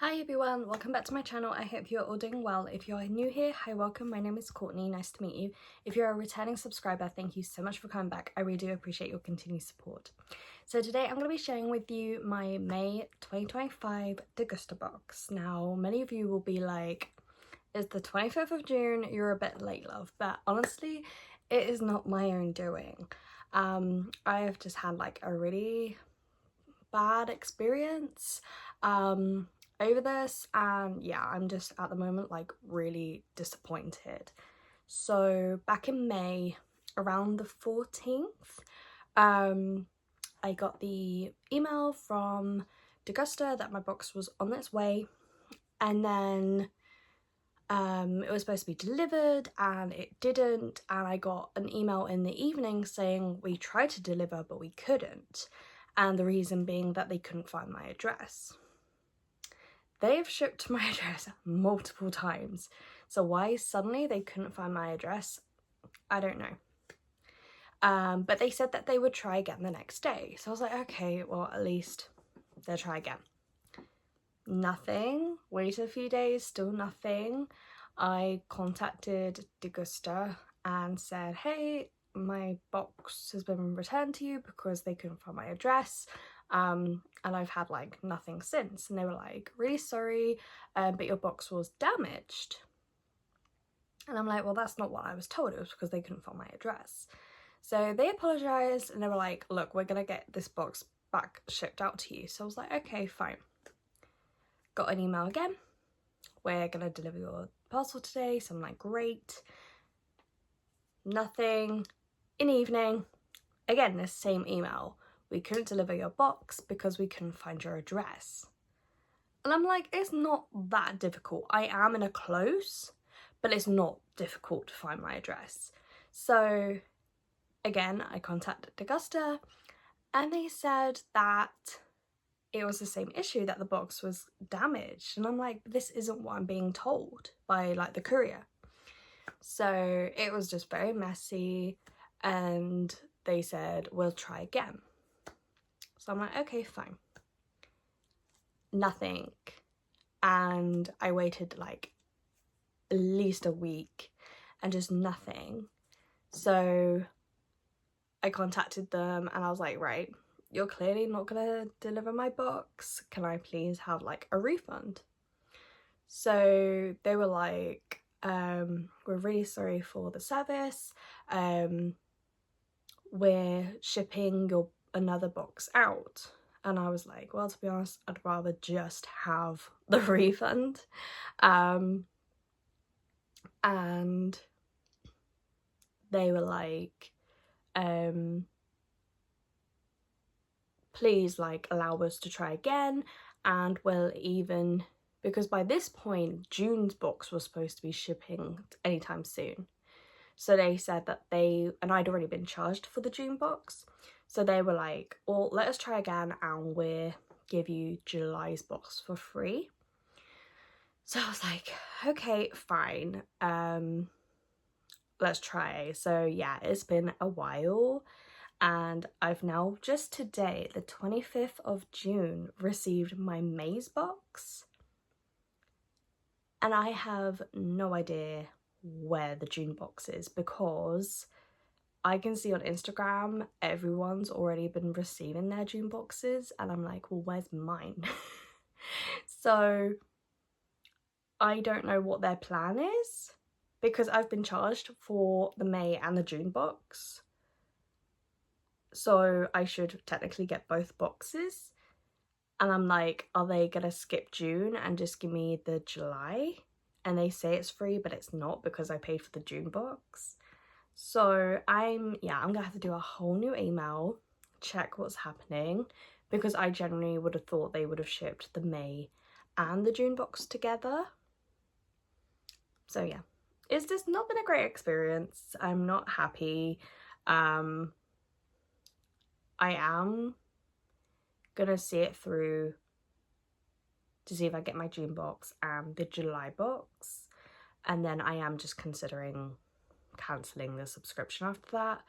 Hi everyone, welcome back to my channel. I hope you're all doing well. If you're new here, hi, welcome. My name is Courtney, nice to meet you. If you're a returning subscriber, thank you so much for coming back. I really do appreciate your continued support. So today I'm going to be sharing with you my May 2025 Degusta box. Now, many of you will be like, it's the 25th of June, you're a bit late, love, but honestly, it is not my own doing. I have just had like a really bad experience over this, and yeah, I'm just at the moment like really disappointed. So back in May, around the 14th, I got the email from Degusta that my box was on its way, and then it was supposed to be delivered and it didn't, and I got an email in the evening saying we tried to deliver but we couldn't, and the reason being that they couldn't find my address. They've shipped to my address multiple times, so why suddenly they couldn't find my address, I don't know. But they said that they would try again the next day, so I was like, okay, well, at least they'll try again. Nothing. Waited a few days, still nothing. I contacted Degusta and said, hey, my box has been returned to you because they couldn't find my address, and I've had like nothing since. And they were like, really sorry, but your box was damaged. And I'm like, well, that's not what I was told. It was because they couldn't find my address. So they apologized and they were like, look, we're gonna get this box back shipped out to you. So I was like, okay, fine. Got an email again, we're gonna deliver your parcel today. So I'm like, great. Nothing. In the evening, again, this same email, we couldn't deliver your box because we couldn't find your address. And I'm like, it's not that difficult. I am in a close, but it's not difficult to find my address. So again, I contacted Degusta and they said that it was the same issue, that the box was damaged. And I'm like, this isn't what I'm being told by like the courier. So it was just very messy, and they said, we'll try again. So I'm like, okay, fine. Nothing. And I waited like at least a week and just nothing. So I contacted them and I was like, right, you're clearly not gonna deliver my box. Can I please have like a refund? So they were like, we're really sorry for the service. We're shipping your another box out. And I was like, well, to be honest, I'd rather just have the refund. And they were like, please like allow us to try again, and we'll even, because by this point June's box was supposed to be shipping anytime soon. So they said that and I'd already been charged for the June box, so they were like, well, let us try again and we'll give you July's box for free. So I was like, okay, fine, let's try. So yeah, it's been a while, and I've now just today, the 25th of June, received my May's box, and I have no idea where the June box is, because I can see on Instagram everyone's already been receiving their June boxes, and I'm like, well, where's mine? So I don't know what their plan is, because I've been charged for the May and the June box, so I should technically get both boxes. And I'm like, are they gonna skip June and just give me the July? And they say it's free, but it's not, because I paid for the June box. So I'm gonna have to do a whole new email, check what's happening, because I generally would have thought they would have shipped the May and the June box together. So yeah, it's just not been a great experience. I'm not happy. I am gonna see it through to see if I get my June box and the July box, and then I am just considering cancelling the subscription after that,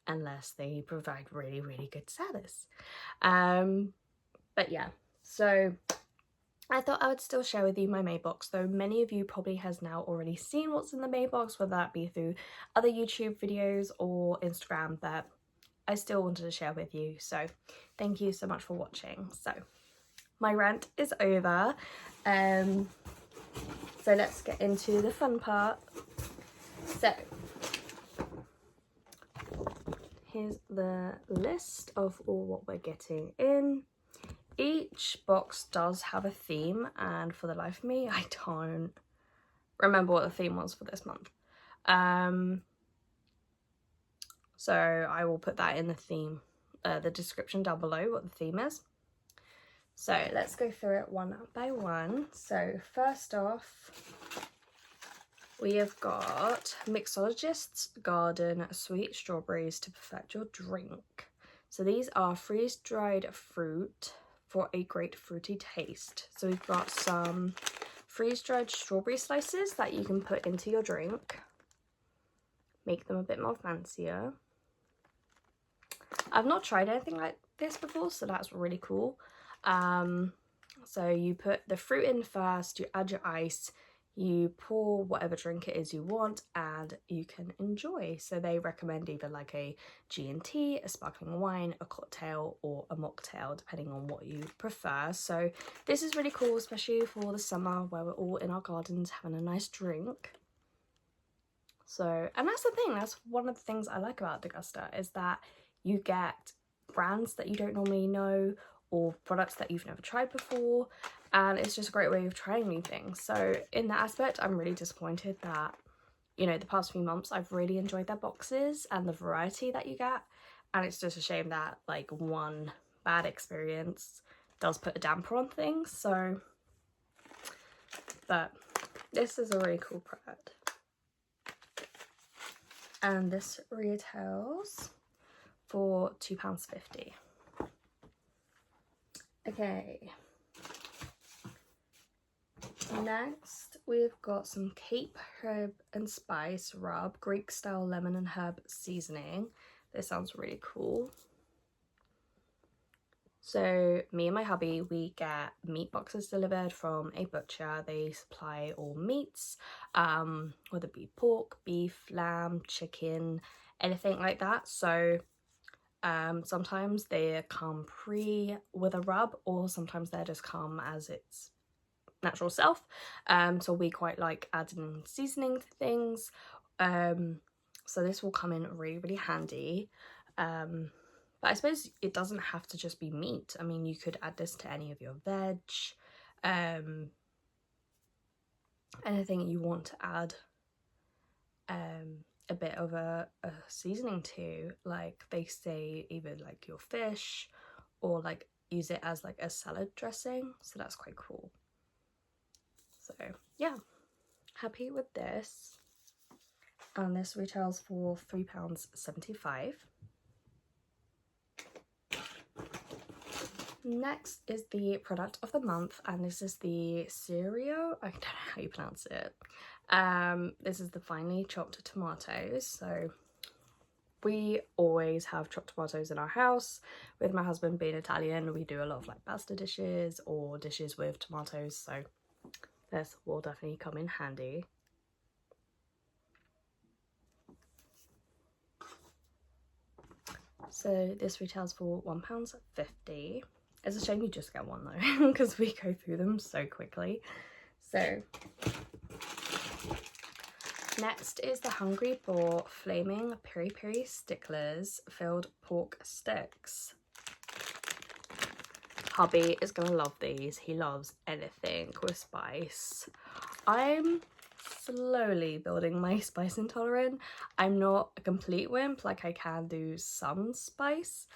unless they provide really, really good service. But yeah, so I thought I would still share with you my May box, though many of you probably has now already seen what's in the May box, whether that be through other YouTube videos or Instagram, but I still wanted to share with you, so thank you so much for watching. So my rant is over, so let's get into the fun part. So here's the list of all what we're getting in. Each box does have a theme, and for the life of me, I don't remember what the theme was for this month. So I will put that in the description down below, what the theme is. So let's go through it one by one. So first off, we have got Mixologist's Garden Sweet Strawberries to Perfect Your Drink. So these are freeze-dried fruit for a great fruity taste. So we've got some freeze-dried strawberry slices that you can put into your drink, make them a bit more fancier. I've not tried anything like this before, so that's really cool. So you put the fruit in first, you add your ice, you pour whatever drink it is you want, and you can enjoy. So they recommend either like a G&T, a sparkling wine, a cocktail, or a mocktail, depending on what you prefer. So this is really cool, especially for the summer where we're all in our gardens having a nice drink. So, and that's the thing, that's one of the things I like about Degusta, is that you get brands that you don't normally know, or products that you've never tried before, and it's just a great way of trying new things. So in that aspect, I'm really disappointed that, you know, the past few months I've really enjoyed their boxes and the variety that you get, and it's just a shame that like one bad experience does put a damper on things. So, but this is a really cool product, and this retails for £2.50. Okay, next we've got some Cape Herb and Spice Rub Greek style lemon and herb seasoning. This sounds really cool. So me and my hubby, we get meat boxes delivered from a butcher. They supply all meats, whether it be pork, beef, lamb, chicken, anything like that. So sometimes they come pre with a rub, or sometimes they just come as its natural self. So we quite like adding seasoning to things. So this will come in really, really handy. But I suppose it doesn't have to just be meat. I mean, you could add this to any of your veg, anything you want to add a bit of a seasoning to, like they say, either like your fish, or like use it as like a salad dressing. So that's quite cool. So yeah, happy with this. And this retails for £3.75. Next is the product of the month, and this is the Cereal, I don't know how you pronounce it. This is the finely chopped tomatoes. So we always have chopped tomatoes in our house. With my husband being Italian, we do a lot of like pasta dishes or dishes with tomatoes, so this will definitely come in handy. So this retails for £1.50. It's a shame you just get one though, because we go through them so quickly. So next is the Hungry Boar Flaming Peri Peri Sticklers Filled Pork Sticks. Hubby is gonna love these. He loves anything with spice. I'm slowly building my spice intolerance. I'm not a complete wimp, like I can do some spice,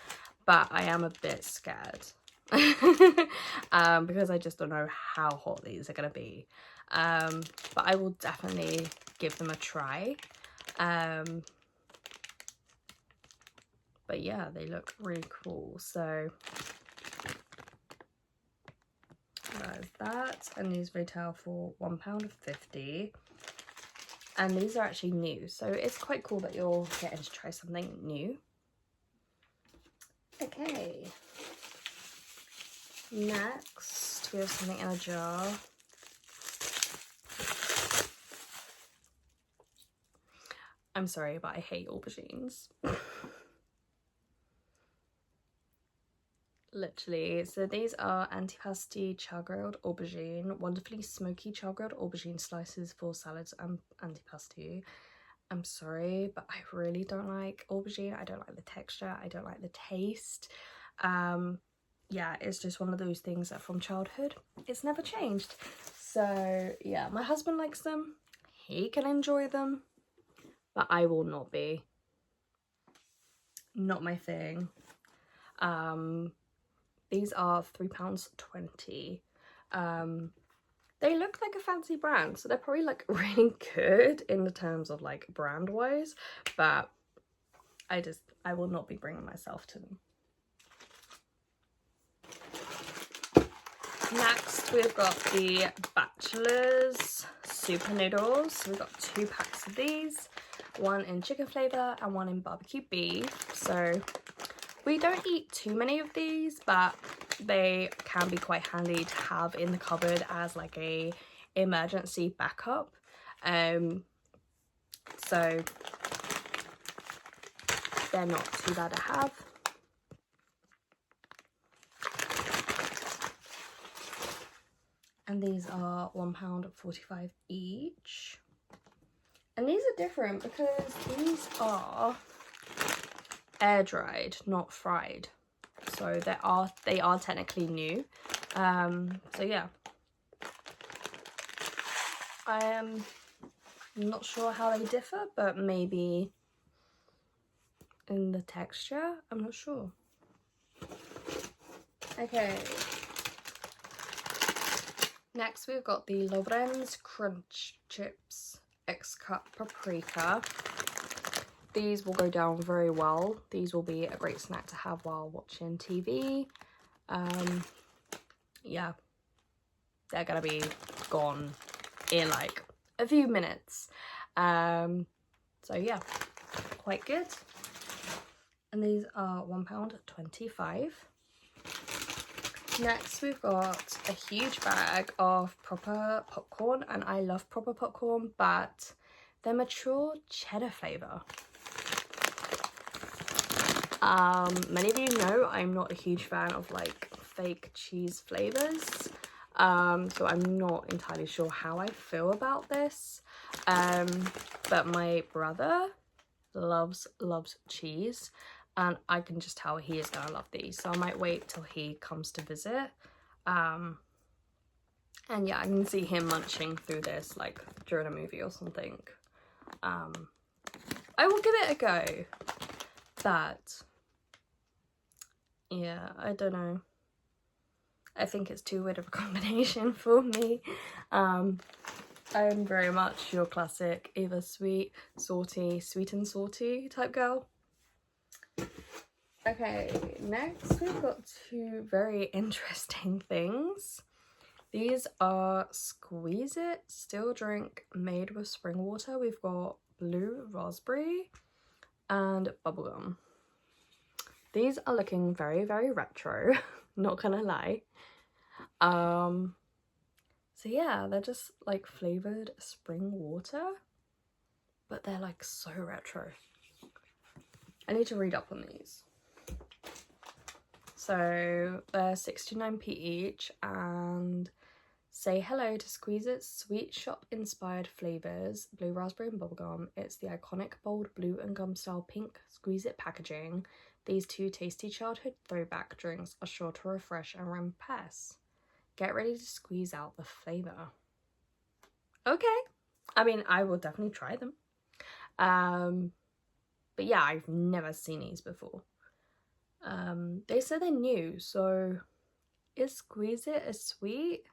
but I am a bit scared. Because I just don't know how hot these are gonna be. But I will definitely give them a try. But yeah, they look really cool. So there's that, and these retail for £1.50. And these are actually new, so it's quite cool that you're getting to try something new. Okay, next Next we have something in a jar. I'm sorry, but I hate aubergines. Literally. So these are antipasti char-grilled aubergine, wonderfully smoky char-grilled aubergine slices for salads and antipasti. I'm sorry, but I really don't like aubergine. I don't like the texture. I don't like the taste. Yeah, it's just one of those things that from childhood, it's never changed. So yeah, my husband likes them. He can enjoy them, but I will not be. Not my thing. These are £3.20. They look like a fancy brand, so they're probably like really good in the terms of like brand wise, but I will not be bringing myself to them. Next we've got the Bachelor's Super Noodles. So we've got 2 packs of these, one in chicken flavour and one in barbecue beef. So we don't eat too many of these, but they can be quite handy to have in the cupboard as like a emergency backup. So they're not too bad to have. And these are £1.45 each. And these are different because these are air dried, not fried. So they are technically new. So yeah. I am not sure how they differ, but maybe in the texture, I'm not sure. Okay. Next we've got the Lorenz Crunch Chips X-Cut Paprika. These will go down very well. These will be a great snack to have while watching TV. Yeah, they're gonna be gone in like a few minutes. So yeah, quite good. And these are £1.25. Next we've got a huge bag of proper popcorn, and I love proper popcorn, but they're mature cheddar flavour. Many of you know I'm not a huge fan of like fake cheese flavours, so I'm not entirely sure how I feel about this, but my brother loves cheese, and I can just tell he is gonna love these, so I might wait till he comes to visit. And yeah, I can see him munching through this like during a movie or something. I will give it a go, but yeah, I don't know. I think it's too weird of a combination for me. I'm very much your classic either sweet, salty, sweet and salty type girl. Okay, next we've got 2 very interesting things. These are Squeeze It still drink made with spring water. We've got blue raspberry and bubblegum. These are looking very, very retro, not gonna lie. So yeah, they're just like flavoured spring water, but they're like so retro. I need to read up on these. So they're 69p each, and say hello to Squeeze It sweet shop inspired flavours, blue raspberry and bubblegum. It's the iconic bold blue and gum style pink Squeeze It packaging. These 2 tasty childhood throwback drinks are sure to refresh and impress. Get ready to squeeze out the flavour. Okay, I mean, I will definitely try them. But yeah, I've never seen these before. They said they're new, so is Squeeze It a sweet?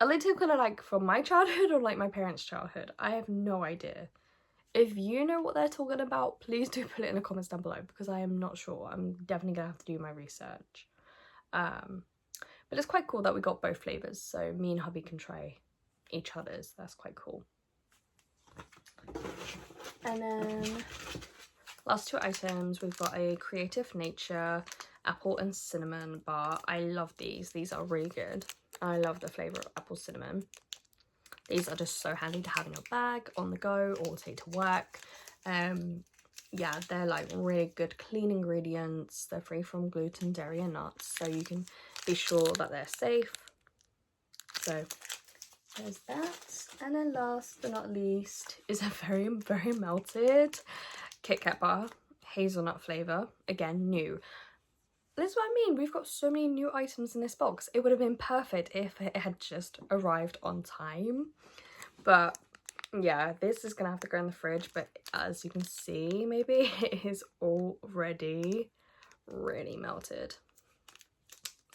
Are they typical like from my childhood or like my parents' childhood? I have no idea. If you know what they're talking about, please do put it in the comments down below, because I am not sure. I'm definitely gonna have to do my research. But it's quite cool that we got both flavours, so me and hubby can try each other's. That's quite cool. And then last 2 items, we've got a Creative Nature apple and cinnamon bar. I love these. These are really good. I love the flavour of apple cinnamon. These are just so handy to have in your bag, on the go, or take to work. Yeah, they're like really good clean ingredients. They're free from gluten, dairy and nuts, so you can be sure that they're safe. So there's that. And then last but not least is a very, very melted Kit Kat bar, hazelnut flavour. Again, new. That's what I mean, we've got so many new items in this box. It would have been perfect if it had just arrived on time. But yeah, this is gonna have to go in the fridge, but as you can see, maybe it is already really melted.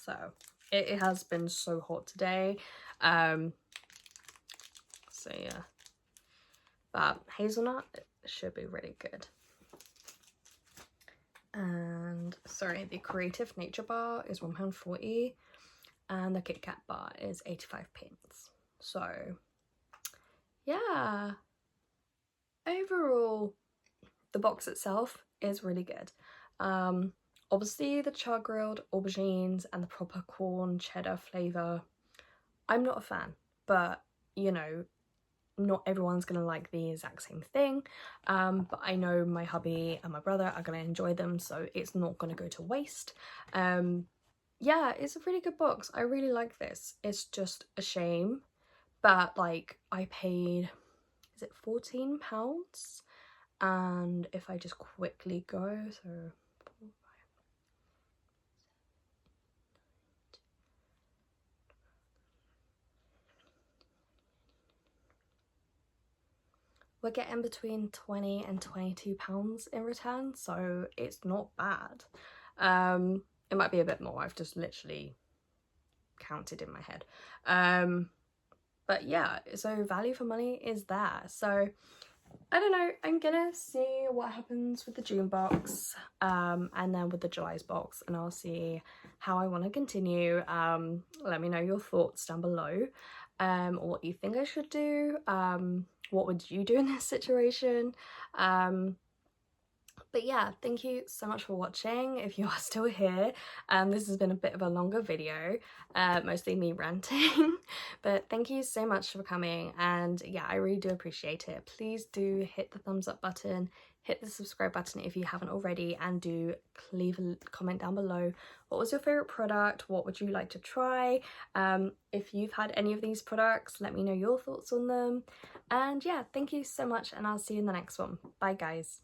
So it has been so hot today. So yeah, but hazelnut should be really good. And sorry, the Creative Nature bar is £1.40 and the Kit Kat bar is 85p. So yeah, overall the box itself is really good. Obviously the char grilled aubergines and the proper corn cheddar flavour, I'm not a fan, but you know, not everyone's gonna like the exact same thing, but I know my hubby and my brother are gonna enjoy them, so it's not gonna go to waste. Yeah, it's a really good box. I really like this. It's just a shame, but like I paid, is it £14? And if I just quickly go, so we're getting between £20 and £22 in return, so it's not bad. It might be a bit more, I've just literally counted in my head. But yeah, so value for money is there. So I don't know, I'm gonna see what happens with the June box and then with the July's box, and I'll see how I want to continue. Let me know your thoughts down below, or what you think I should do. What would you do in this situation? But yeah, thank you so much for watching if you are still here. This has been a bit of a longer video, mostly me ranting, but thank you so much for coming, and yeah, I really do appreciate it. Please do hit the thumbs up button, hit the subscribe button if you haven't already, and do leave a comment down below. What was your favourite product? What would you like to try? If you've had any of these products, let me know your thoughts on them. And yeah, thank you so much, and I'll see you in the next one. Bye guys.